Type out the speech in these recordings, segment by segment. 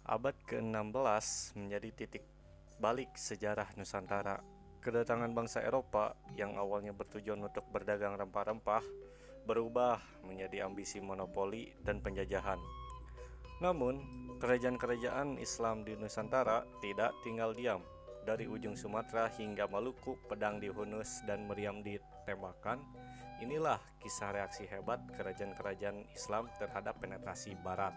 Abad ke-16 menjadi titik balik sejarah Nusantara. Kedatangan bangsa Eropa yang awalnya bertujuan untuk berdagang rempah-rempah berubah menjadi ambisi monopoli dan penjajahan. Namun, kerajaan-kerajaan Islam di Nusantara tidak tinggal diam. Dari ujung Sumatera hingga Maluku, pedang dihunus dan meriam ditembakkan. Inilah kisah reaksi hebat kerajaan-kerajaan Islam terhadap penetrasi Barat.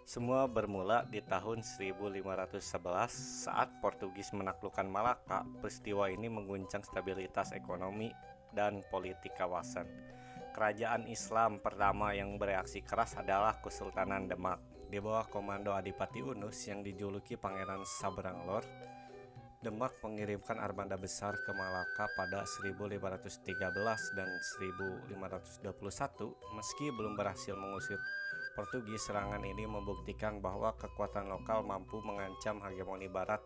Semua bermula di tahun 1511 saat Portugis menaklukkan Malaka. Peristiwa ini mengguncang stabilitas ekonomi dan politik kawasan. Kerajaan Islam pertama yang bereaksi keras adalah Kesultanan Demak. Di bawah komando Adipati Unus yang dijuluki Pangeran Sabranglor, Demak mengirimkan armada besar ke Malaka pada 1513 dan 1521. Meski belum berhasil mengusir Portugis, serangan ini membuktikan bahwa kekuatan lokal mampu mengancam hegemoni Barat.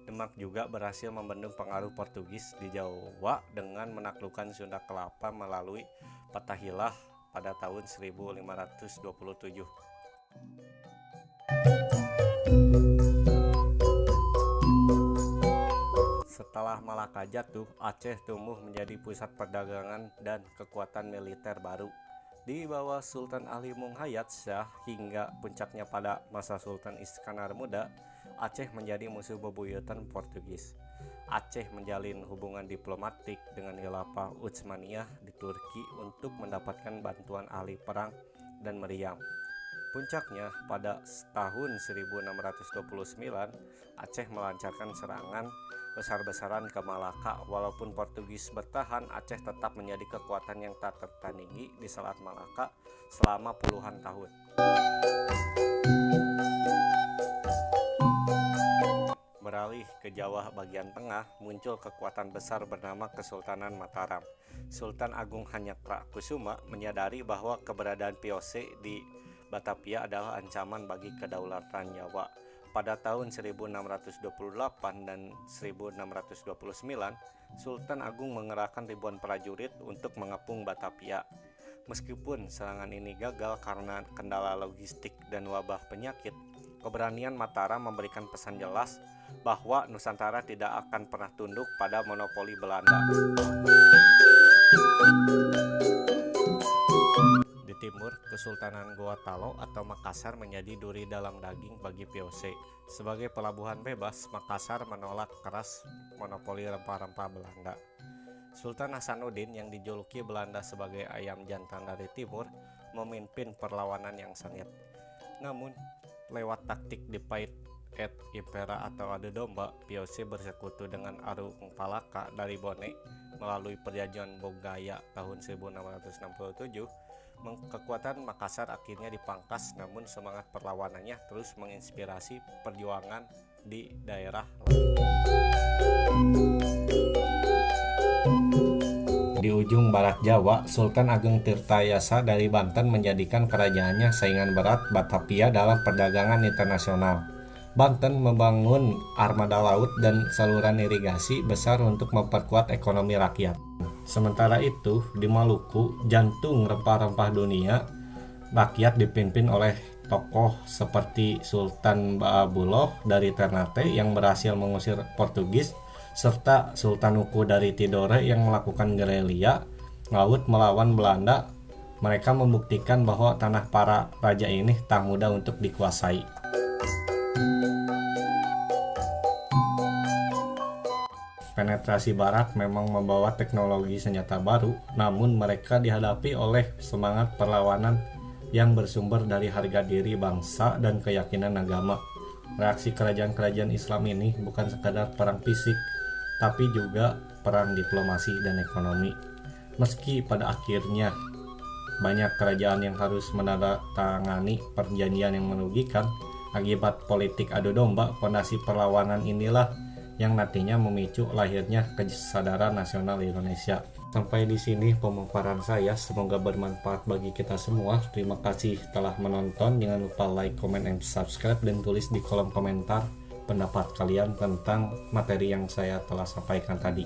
Demak juga berhasil membendung pengaruh Portugis di Jawa dengan menaklukkan Sunda Kelapa melalui Fatahillah pada tahun 1527. Setelah Malaka jatuh, Aceh tumbuh menjadi pusat perdagangan dan kekuatan militer baru. Di bawah Sultan Ali Munghayat Shah hingga puncaknya pada masa Sultan Iskandar Muda, Aceh menjadi musuh bebuyutan Portugis. Aceh menjalin hubungan diplomatik dengan Khilafah Utsmaniyah di Turki untuk mendapatkan bantuan ahli perang dan meriam. Puncaknya pada tahun 1629, Aceh melancarkan serangan besar-besaran ke Malaka. Walaupun Portugis bertahan, Aceh tetap menjadi kekuatan yang tak tertandingi di Selat Malaka selama puluhan tahun. Beralih ke Jawa bagian tengah, muncul kekuatan besar bernama Kesultanan Mataram. Sultan Agung Hanyakra-Kusuma menyadari bahwa keberadaan VOC di Batavia adalah ancaman bagi kedaulatan Jawa. Pada tahun 1628 dan 1629, Sultan Agung mengerahkan ribuan prajurit untuk mengepung Batavia. Meskipun serangan ini gagal karena kendala logistik dan wabah penyakit, keberanian Mataram memberikan pesan jelas bahwa Nusantara tidak akan pernah tunduk pada monopoli Belanda. Di timur, Kesultanan Gorontalo atau Makassar menjadi duri dalam daging bagi VOC. Sebagai pelabuhan bebas, Makassar menolak keras monopoli rempah-rempah Belanda. Sultan Hasanuddin yang dijuluki Belanda sebagai ayam jantan dari timur memimpin perlawanan yang sengit. Namun, lewat taktik divide et impera atau adu domba, VOC bersekutu dengan Aru Palaka dari Bone melalui perjanjian Bogaya tahun 1667. Kekuatan Makassar akhirnya dipangkas, namun semangat perlawanannya terus menginspirasi perjuangan di daerah lain. Di ujung barat Jawa, Sultan Agung Tirtayasa dari Banten menjadikan kerajaannya saingan berat Batavia dalam perdagangan internasional. Banten membangun armada laut dan saluran irigasi besar untuk memperkuat ekonomi rakyat. Sementara itu, di Maluku, jantung rempah-rempah dunia, rakyat dipimpin oleh tokoh seperti Sultan Baabullah dari Ternate yang berhasil mengusir Portugis, serta Sultan Uku dari Tidore yang melakukan gerilya laut melawan Belanda. Mereka membuktikan bahwa tanah para raja ini tak mudah untuk dikuasai. Penetrasi Barat memang membawa teknologi senjata baru, namun mereka dihadapi oleh semangat perlawanan yang bersumber dari harga diri bangsa dan keyakinan agama. Reaksi kerajaan-kerajaan Islam ini bukan sekadar perang fisik, tapi juga perang diplomasi dan ekonomi. Meski pada akhirnya banyak kerajaan yang harus menandatangani perjanjian yang merugikan akibat politik adu domba, fondasi perlawanan inilah yang nantinya memicu lahirnya kesadaran nasional Indonesia. Sampai di sini pemaparan saya, semoga bermanfaat bagi kita semua. Terima kasih telah menonton. Jangan lupa like, comment, and subscribe dan tulis di kolom komentar pendapat kalian tentang materi yang saya telah sampaikan tadi.